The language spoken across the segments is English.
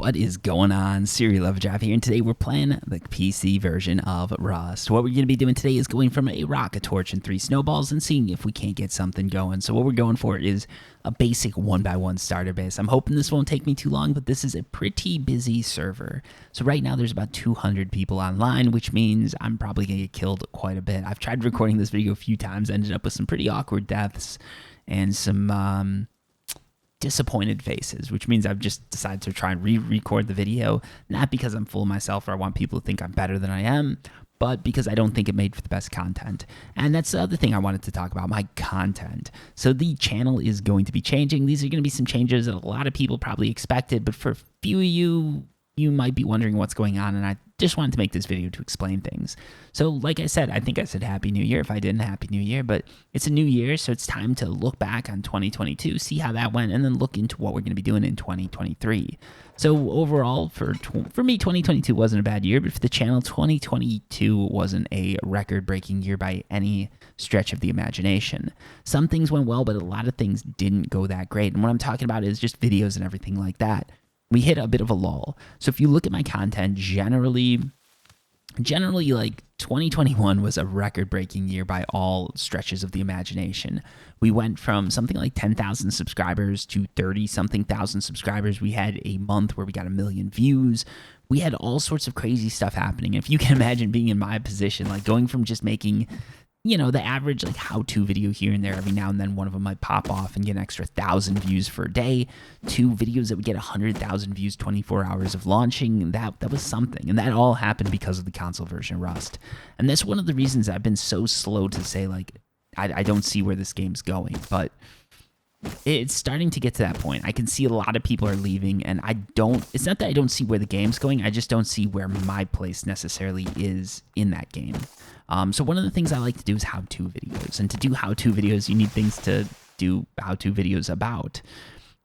What is going on? CerealOverdrive here, and today we're playing the PC version of Rust. What we're going to be doing today is going from a rock, a torch, and 3 snowballs and seeing if we can't get something going. So what we're going for is a basic 1x1 starter base. I'm hoping this won't take me too long, but this is a pretty busy server. So right now there's about 200 people online, which means I'm probably going to get killed quite a bit. I've tried recording this video a few times, ended up with some pretty awkward deaths and some disappointed faces, which means I've just decided to try and re-record the video, not because I'm full of myself or I want people to think I'm better than I am, but because I don't think it made for the best content. And that's the other thing I wanted to talk about, my content. So the channel is going to be changing. These are going to be some changes that a lot of people probably expected, but for a few of you, you might be wondering what's going on, and I just wanted to make this video to explain things. So like I said, I think I said Happy New Year. If I didn't, Happy New Year, but it's a new year, so it's time to look back on 2022, see how that went, and then look into what we're going to be doing in 2023. So overall, for me, 2022 wasn't a bad year, but for the channel, 2022 wasn't a record-breaking year by any stretch of the imagination. Some things went well, but a lot of things didn't go that great, and what I'm talking about is just videos and everything like that. We hit a bit of a lull. So if you look at my content, generally like 2021 was a record-breaking year by all stretches of the imagination. We went from something like 10,000 subscribers to 30-something thousand subscribers. We had a month where we got 1 million views. We had all sorts of crazy stuff happening. If you can imagine being in my position, like going from just making, you know, the average like how-to video here and there, every now and then one of them might pop off and get an extra 1,000 views for a day, to videos that would get 100,000 views 24 hours of launching. That was something, and that all happened because of the console version of Rust. And that's one of the reasons I've been so slow to say, like, I don't see where this game's going, but it's starting to get to that point. I can see a lot of people are leaving, and it's not that I don't see where the game's going, I just don't see where my place necessarily is in that game. So one of the things I like to do is how-to videos, and to do how-to videos, you need things to do how-to videos about.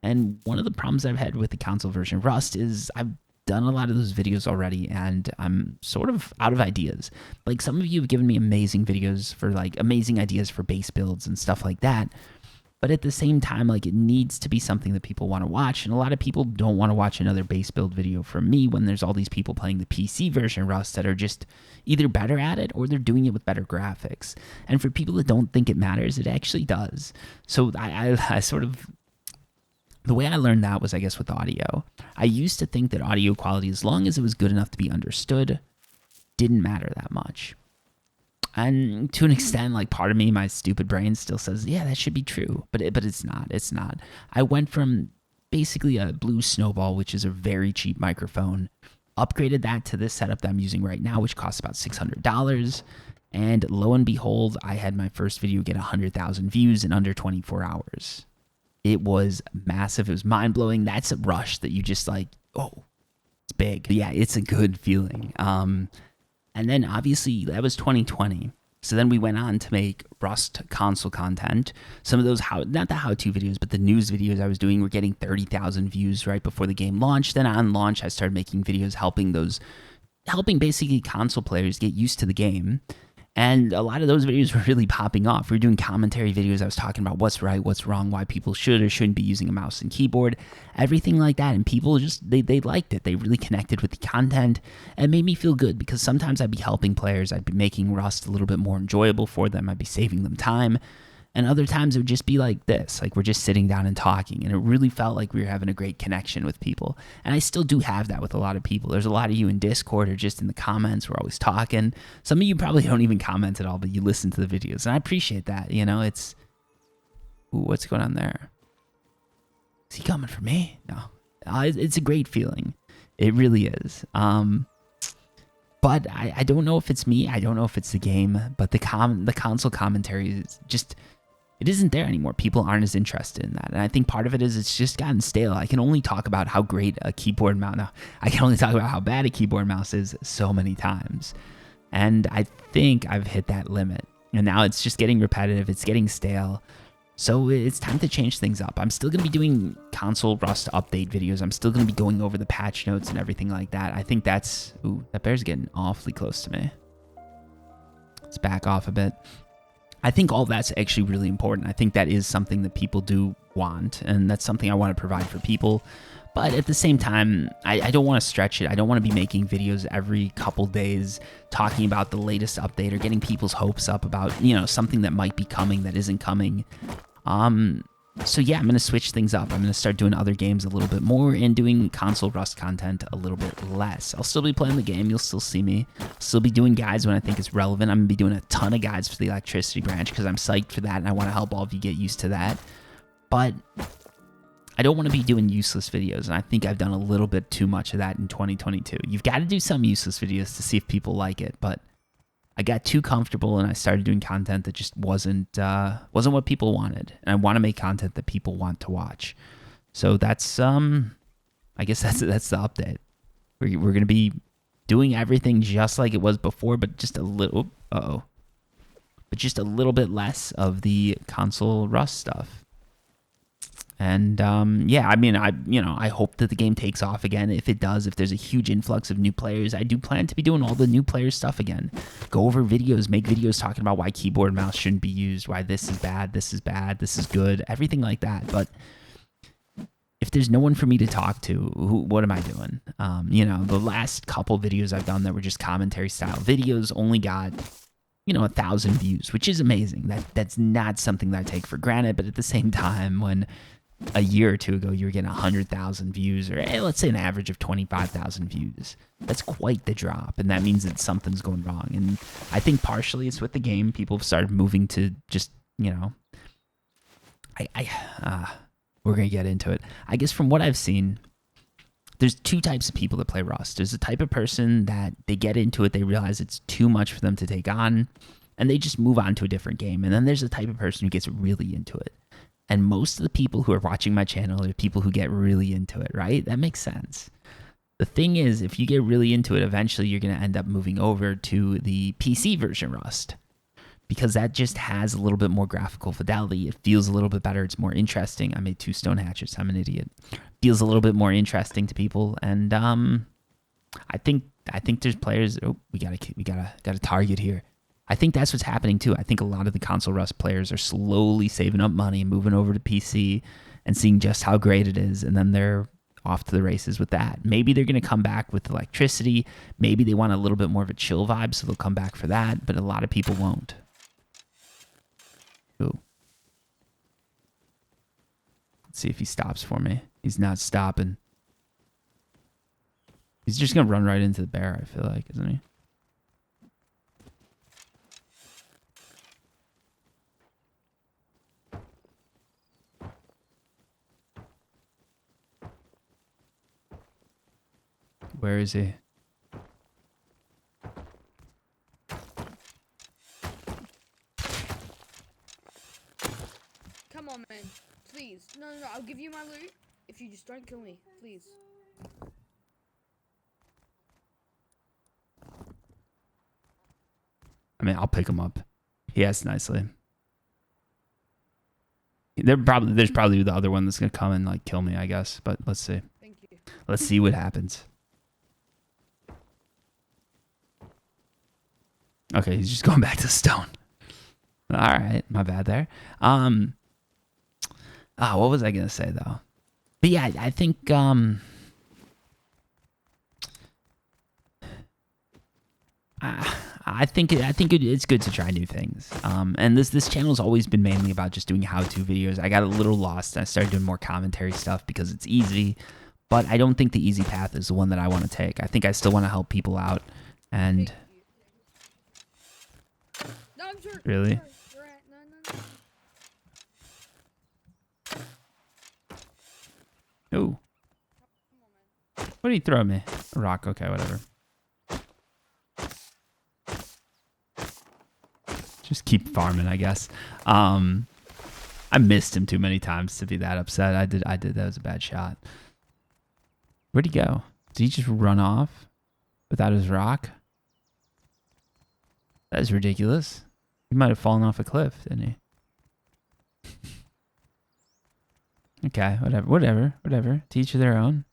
And one of the problems I've had with the console version of Rust is I've done a lot of those videos already, and I'm sort of out of ideas. Like, some of you have given me amazing videos for, like, amazing ideas for base builds and stuff like that. But at the same time, like, it needs to be something that people want to watch, and a lot of people don't want to watch another base build video from me when there's all these people playing the PC version of Rust that are just either better at it or they're doing it with better graphics. And for people that don't think it matters, it actually does. So I sort of, the way I learned that was, I guess, with audio. I used to think that audio quality, as long as it was good enough to be understood, didn't matter that much. And to an extent, like, part of me, my stupid brain still says, yeah, that should be true. But it's not. It's not. I went from basically a Blue Snowball, which is a very cheap microphone, upgraded that to this setup that I'm using right now, which costs about $600. And lo and behold, I had my first video get 100,000 views in under 24 hours. It was massive. It was mind-blowing. That's a rush that you just like, oh, it's big. Yeah, it's a good feeling. And then obviously that was 2020. So then we went on to make Rust console content. Some of those, not the how-to videos, but the news videos I was doing were getting 30,000 views right before the game launched. Then on launch, I started making videos helping basically console players get used to the game. And a lot of those videos were really popping off. We were doing commentary videos. I was talking about what's right, what's wrong, why people should or shouldn't be using a mouse and keyboard, everything like that. And people just, they liked it. They really connected with the content, and made me feel good, because sometimes I'd be helping players. I'd be making Rust a little bit more enjoyable for them. I'd be saving them time. And other times it would just be like this, like we're just sitting down and talking, and it really felt like we were having a great connection with people. And I still do have that with a lot of people. There's a lot of you in Discord or just in the comments. We're always talking. Some of you probably don't even comment at all, but you listen to the videos, and I appreciate that. You know, it's, ooh, what's going on there? Is he coming for me? No, it's a great feeling. It really is. But I don't know if it's me. I don't know if it's the game, but the console commentary is just, it isn't there anymore. People aren't as interested in that. And I think part of it is it's just gotten stale. I can only talk about how great a keyboard mouse, no, I can only talk about how bad a keyboard mouse is so many times. And I think I've hit that limit. And now it's just getting repetitive. It's getting stale. So it's time to change things up. I'm still going to be doing console Rust update videos. I'm still going to be going over the patch notes and everything like that. I think that's, ooh, that bear's getting awfully close to me. Let's back off a bit. I think all that's actually really important. I think that is something that people do want, and that's something I want to provide for people. But at the same time, I don't want to stretch it. I don't want to be making videos every couple days talking about the latest update or getting people's hopes up about, you know, something that might be coming that isn't coming. So yeah, I'm going to switch things up. I'm going to start doing other games a little bit more and doing console Rust content a little bit less. I'll still be playing the game. You'll still see me. I'll still be doing guides when I think it's relevant. I'm going to be doing a ton of guides for the electricity branch because I'm psyched for that and I want to help all of you get used to that. But I don't want to be doing useless videos, and I think I've done a little bit too much of that in 2022. You've got to do some useless videos to see if people like it, but I got too comfortable and I started doing content that just wasn't what people wanted. And I want to make content that people want to watch. So that's I guess that's the update. We're going to be doing everything just like it was before, but just a little but just a little bit less of the console Rust stuff. And yeah, I mean, I hope that the game takes off again. If it does, if there's a huge influx of new players, I do plan to be doing all the new player stuff again. Go over videos, make videos talking about why keyboard and mouse shouldn't be used, why this is bad, this is bad, this is good, everything like that. But if there's no one for me to talk to, what am I doing? You know, the last couple videos I've done that were just commentary style videos only got, you know, 1,000 views, which is amazing. That's not something that I take for granted. But at the same time, when a year or two ago you were getting 100,000 views, or let's say an average of 25,000 views, that's quite the drop, and that means that something's going wrong. And I think partially it's with the game. People have started moving to just, you know, we're gonna get into it. I guess from what I've seen, there's two types of people that play Rust. There's the type of person that they get into it, they realize it's too much for them to take on, and they just move on to a different game. And then there's the type of person who gets really into it. And most of the people who are watching my channel are people who get really into it, right? That makes sense. The thing is, if you get really into it, eventually you're going to end up moving over to the PC version Rust, because that just has a little bit more graphical fidelity. It feels a little bit better. It's more interesting. I made 2 stone hatchets. I'm an idiot. Feels a little bit more interesting to people. And I think there's players. Oh, we got a target here. I think that's what's happening too. I think a lot of the console Rust players are slowly saving up money, moving over to PC and seeing just how great it is, and then they're off to the races with that. Maybe they're going to come back with electricity. Maybe they want a little bit more of a chill vibe, so they'll come back for that, but a lot of people won't. Ooh. Let's see if he stops for me. He's not stopping. He's just going to run right into the bear, I feel like, isn't he? Where is he? Come on, man. Please. No, I'll give you my loot if you just don't kill me. Please. I mean, I'll pick him up. He has nicely. There's probably the other one that's going to come and like kill me, I guess. But let's see. Thank you. Let's see what happens. Okay, he's just going back to stone. All right, my bad there. What was I gonna say though? But yeah, I think I think it's good to try new things. And this channel's always been mainly about just doing how-to videos. I got a little lost and I started doing more commentary stuff because it's easy. But I don't think the easy path is the one that I want to take. I think I still want to help people out. And No, I'm sure. really? Sure. No. Ooh. What did he throw me? A rock. Okay, whatever. Just keep farming, I guess. I missed him too many times to be that upset. I did. That was a bad shot. Where'd he go? Did he just run off without his rock? That is ridiculous. He might have fallen off a cliff, didn't he? Okay, whatever. To each of their own.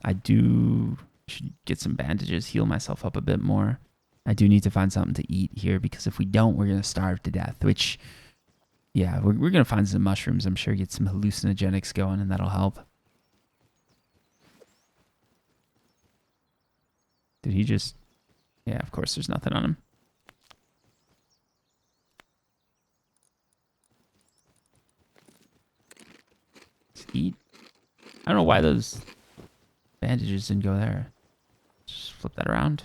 I should get some bandages, heal myself up a bit more. I do need to find something to eat here because if we don't, we're going to starve to death, which Yeah, we're going to find some mushrooms. I'm sure get some hallucinogenics going, and that'll help. Did he just... Yeah, of course there's nothing on him. Let's eat. I don't know why those bandages didn't go there. Just flip that around.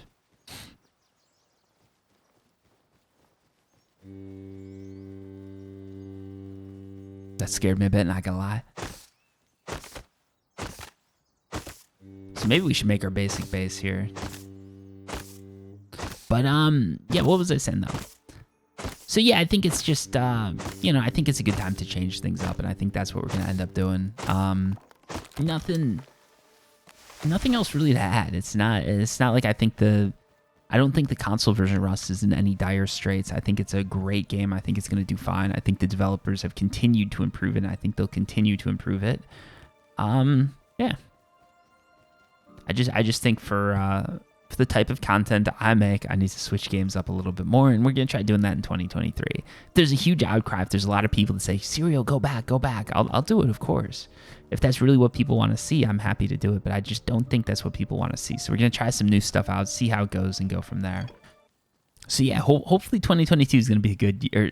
That scared me a bit, not gonna lie. So maybe we should make our basic base here. But, yeah, what was I saying, though? So, yeah, I think it's just, you know, I think it's a good time to change things up, and I think that's what we're gonna end up doing. Nothing else really to add. It's not like I don't think the console version of Rust is in any dire straits. I think it's a great game. I think it's going to do fine. I think the developers have continued to improve it, and I think they'll continue to improve it. Yeah. I just think for the type of content I make, I need to switch games up a little bit more, and we're going to try doing that in 2023. If there's a huge outcry, if there's a lot of people that say, Cereal, go back, I'll do it, of course. If that's really what people want to see, I'm happy to do it, but I just don't think that's what people want to see. So we're going to try some new stuff out, see how it goes, and go from there. So yeah, hopefully 2022 is going to be a good year.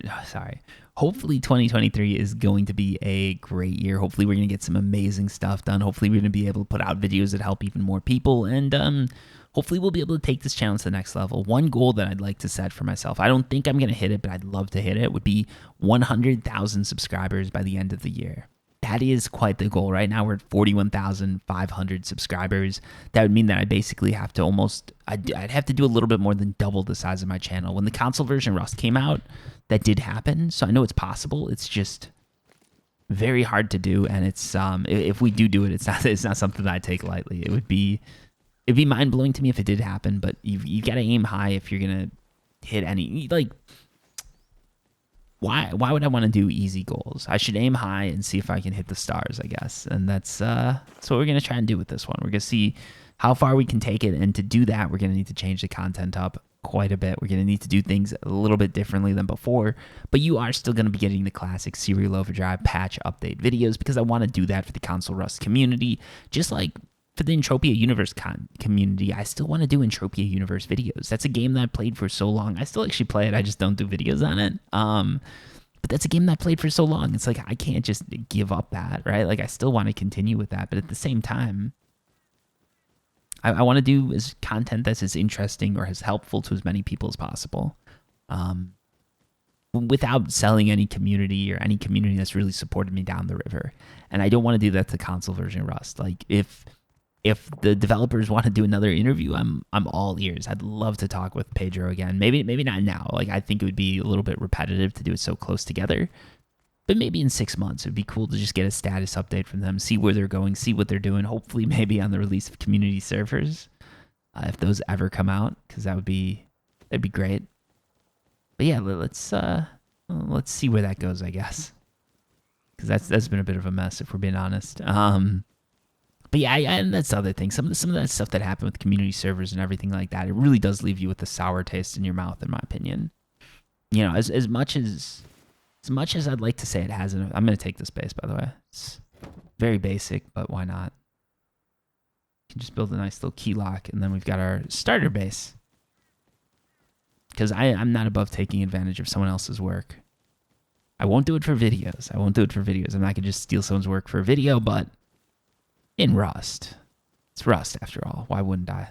Hopefully 2023 is going to be a great year. Hopefully we're going to get some amazing stuff done. Hopefully we're going to be able to put out videos that help even more people, and hopefully we'll be able to take this challenge to the next level. One goal that I'd like to set for myself, I don't think I'm going to hit it, but I'd love to hit it, would be 100,000 subscribers by the end of the year. That is quite the goal. Right now we're at 41,500 subscribers. That would mean that I basically have to I'd have to do a little bit more than double the size of my channel. When the console version of Rust came out, that did happen. So I know it's possible. It's just very hard to do. And it's, if we do it, it's not something that I take lightly. It'd be mind blowing to me if it did happen, but you got to aim high if you're going to hit any, like, why would I want to do easy goals? I should aim high and see if I can hit the stars, I guess. And that's what we're going to try and do with this one. We're going to see how far we can take it. And to do that, we're going to need to change the content up quite a bit. We're going to need to do things a little bit differently than before. But you are still going to be getting the classic CerealOverdrive patch update videos, because I want to do that for the console Rust community. Just like for the Entropia Universe community, I still want to do Entropia Universe videos. That's a game that I played for so long. I still actually play it. I just don't do videos on it. But that's a game that I played for so long. It's like I can't just give up that, right? Like I still want to continue with that. But at the same time, I want to do as content that's as interesting or as helpful to as many people as possible, without selling any community or any community that's really supported me down the river. And I don't want to do that to console version Rust. Like if the developers want to do another interview, I'm all ears. I'd love to talk with Pedro again. Maybe not now. Like I think it would be a little bit repetitive to do it so close together. But maybe in 6 months, it'd be cool to just get a status update from them, see where they're going, see what they're doing. Hopefully, maybe on the release of community servers, if those ever come out, because that'd be great. But yeah, let's see where that goes, I guess, because that's been a bit of a mess if we're being honest. But yeah, and that's the other thing. Some of that stuff that happened with community servers and everything like that, it really does leave you with a sour taste in your mouth, in my opinion. You know, as much as I'd like to say it hasn't. I'm going to take this base, by the way. It's very basic, but why not? You can just build a nice little key lock, and then we've got our starter base. Because I'm not above taking advantage of someone else's work. I won't do it for videos. I'm not going to just steal someone's work for a video, but in Rust. It's Rust, after all. Why wouldn't I?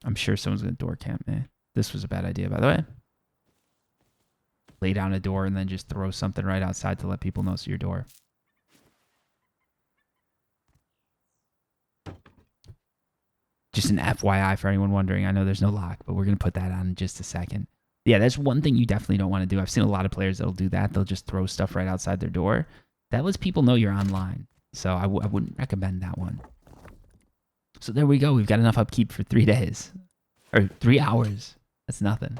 I'm sure someone's going to door camp me. This was a bad idea, by the way. Lay down a door and then just throw something right outside to let people know it's your door. Just an FYI for anyone wondering. I know there's no lock, but we're going to put that on in just a second. Yeah, that's one thing you definitely don't want to do. I've seen a lot of players that'll do that. They'll just throw stuff right outside their door. That lets people know you're online. So I wouldn't recommend that one. So there we go. We've got enough upkeep for 3 days. Or 3 hours. That's nothing.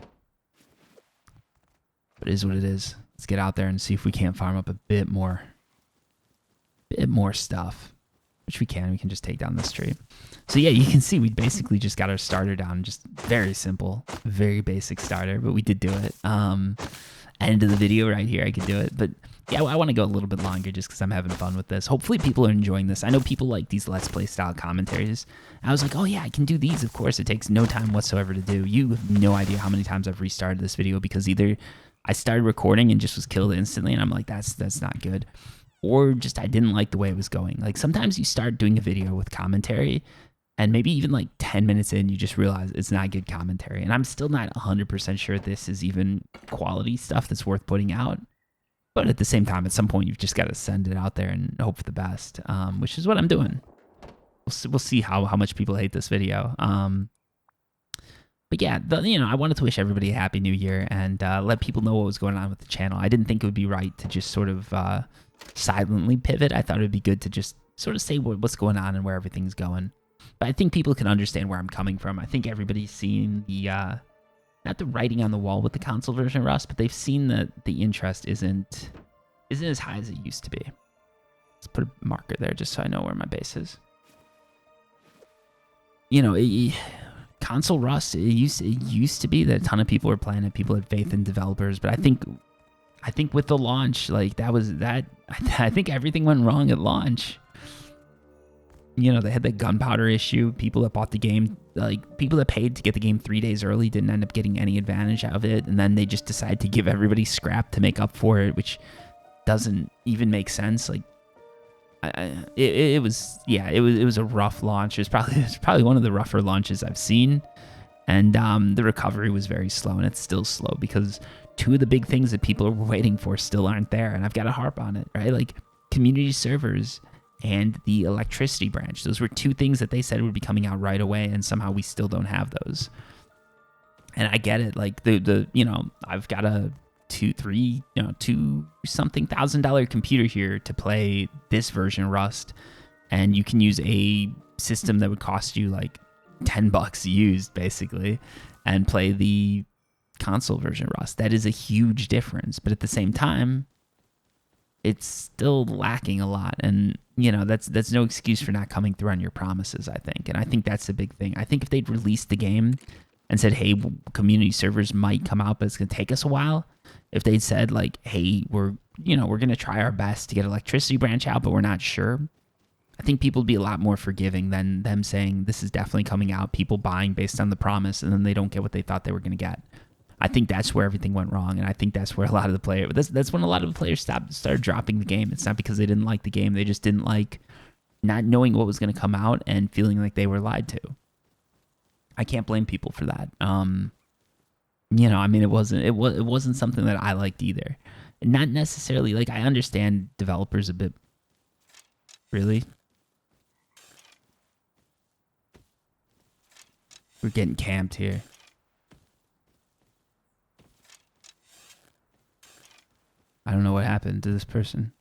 But it is what it is. Let's get out there and see if we can't farm up a bit more. Stuff. which we can just take down this tree. So yeah, you can see we basically just got our starter down. Just very simple, very basic starter, but we did do it. End of the video right here, I could do it. But yeah, I want to go a little bit longer just because I'm having fun with this. Hopefully people are enjoying this. I know people like these Let's Play style commentaries. I was like, oh yeah, I can do these. Of course, it takes no time whatsoever to do. You have no idea how many times I've restarted this video because either I started recording and just was killed instantly and I'm like, that's not good. Or just I didn't like the way it was going. Like sometimes you start doing a video with commentary and maybe even like 10 minutes in, you just realize it's not good commentary. And I'm still not 100% sure this is even quality stuff that's worth putting out. But at the same time, at some point, you've just got to send it out there and hope for the best, which is what I'm doing. We'll see how much people hate this video. But yeah, I wanted to wish everybody a happy new year and let people know what was going on with the channel. I didn't think it would be right to just sort of silently pivot. I thought it would be good to just sort of say what's going on and where everything's going. But I think people can understand where I'm coming from. I think everybody's seen the, not the writing on the wall with the console version of Rust, but they've seen that the interest isn't as high as it used to be. Let's put a marker there just so I know where my base is. Console Rust, it used to be that a ton of people were playing it. People had faith in developers, but I think with the launch, like I think everything went wrong at launch. They had the gunpowder issue. People that bought the game, like people that paid to get the game 3 days early didn't end up getting any advantage out of it. And then they just decided to give everybody scrap to make up for it, which doesn't even make sense. Like it was a rough launch. It was probably one of the rougher launches I've seen. And the recovery was very slow, and it's still slow because two of the big things that people are waiting for still aren't there. And I've got to harp on it, right? Like community servers and the electricity branch. Those were two things that they said would be coming out right away, and somehow we still don't have those. And I get it. Like I've got a $2,000 computer here to play this version of Rust, and you can use a system that would cost you like $10 used basically, and play the console version of Rust. That is a huge difference, but at the same time, it's still lacking a lot. And that's no excuse for not coming through on your promises, I think. And I think that's the big thing. I think if they'd released the game and said, hey, community servers might come out, but it's going to take us a while. If they'd said like, hey, we're going to try our best to get electricity branch out, but we're not sure, I think people would be a lot more forgiving than them saying this is definitely coming out, people buying based on the promise, and then they don't get what they thought they were going to get. I think that's where everything went wrong, and I think that's where a lot of the players, that's when a lot of the players started dropping the game. It's not because they didn't like the game, they just didn't like not knowing what was going to come out and feeling like they were lied to. I can't blame people for that. It wasn't something that I liked either. Not necessarily, like, I understand developers a bit. Really? We're getting camped here. I don't know what happened to this person.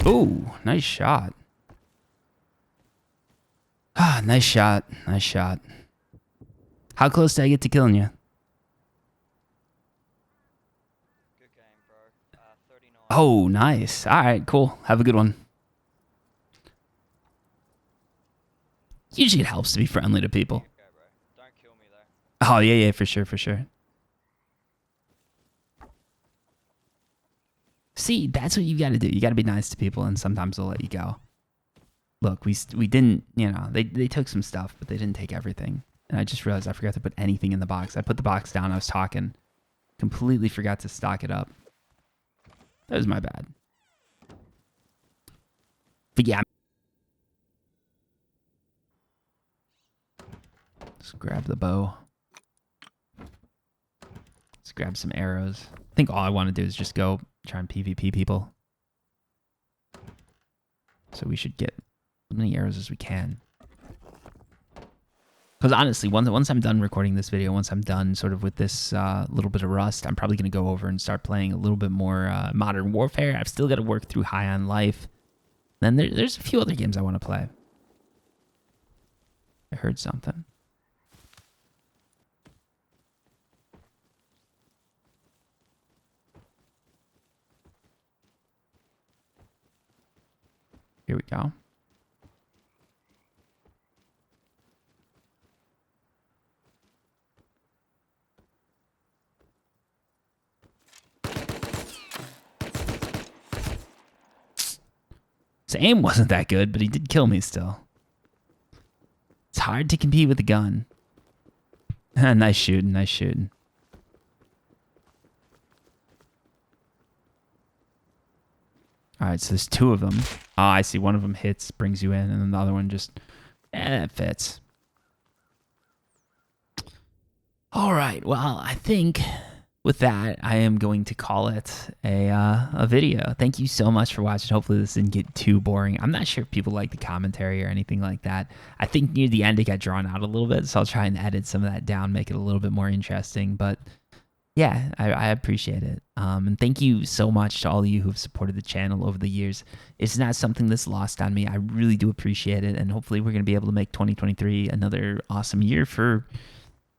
Ooh, nice shot. Ah, nice shot. Nice shot. How close did I get to killing you? Good game, bro. 39. Oh, nice. All right, cool. Have a good one. Usually it helps to be friendly to people. Okay, bro. Don't kill me, though. Oh, yeah, for sure, for sure. See, that's what you got to do. You got to be nice to people, and sometimes they'll let you go. Look, we didn't, they took some stuff, but they didn't take everything. And I just realized I forgot to put anything in the box. I put the box down, I was talking. Completely forgot to stock it up. That was my bad. But yeah. Let's grab the bow. Let's grab some arrows. I think all I want to do is just go try and PvP people. So we should get as many arrows as we can. Because honestly, once I'm done recording this video, once I'm done sort of with this little bit of Rust, I'm probably going to go over and start playing a little bit more Modern Warfare. I've still got to work through High on Life. Then there's a few other games I want to play. I heard something. Here we go. His aim wasn't that good, but he did kill me still. It's hard to compete with a gun. Nice shooting, nice shooting. All right, so there's two of them. Oh, I see. One of them hits, brings you in, and then the other one just, that fits. All right, well, I think with that, I am going to call it a video. Thank you so much for watching. Hopefully this didn't get too boring. I'm not sure if people like the commentary or anything like that. I think near the end it got drawn out a little bit, so I'll try and edit some of that down, make it a little bit more interesting. But yeah, I appreciate it. And thank you so much to all of you who've supported the channel over the years. It's not something that's lost on me. I really do appreciate it. And hopefully we're going to be able to make 2023 another awesome year for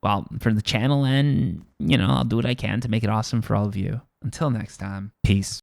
the channel. And, I'll do what I can to make it awesome for all of you. Until next time, peace.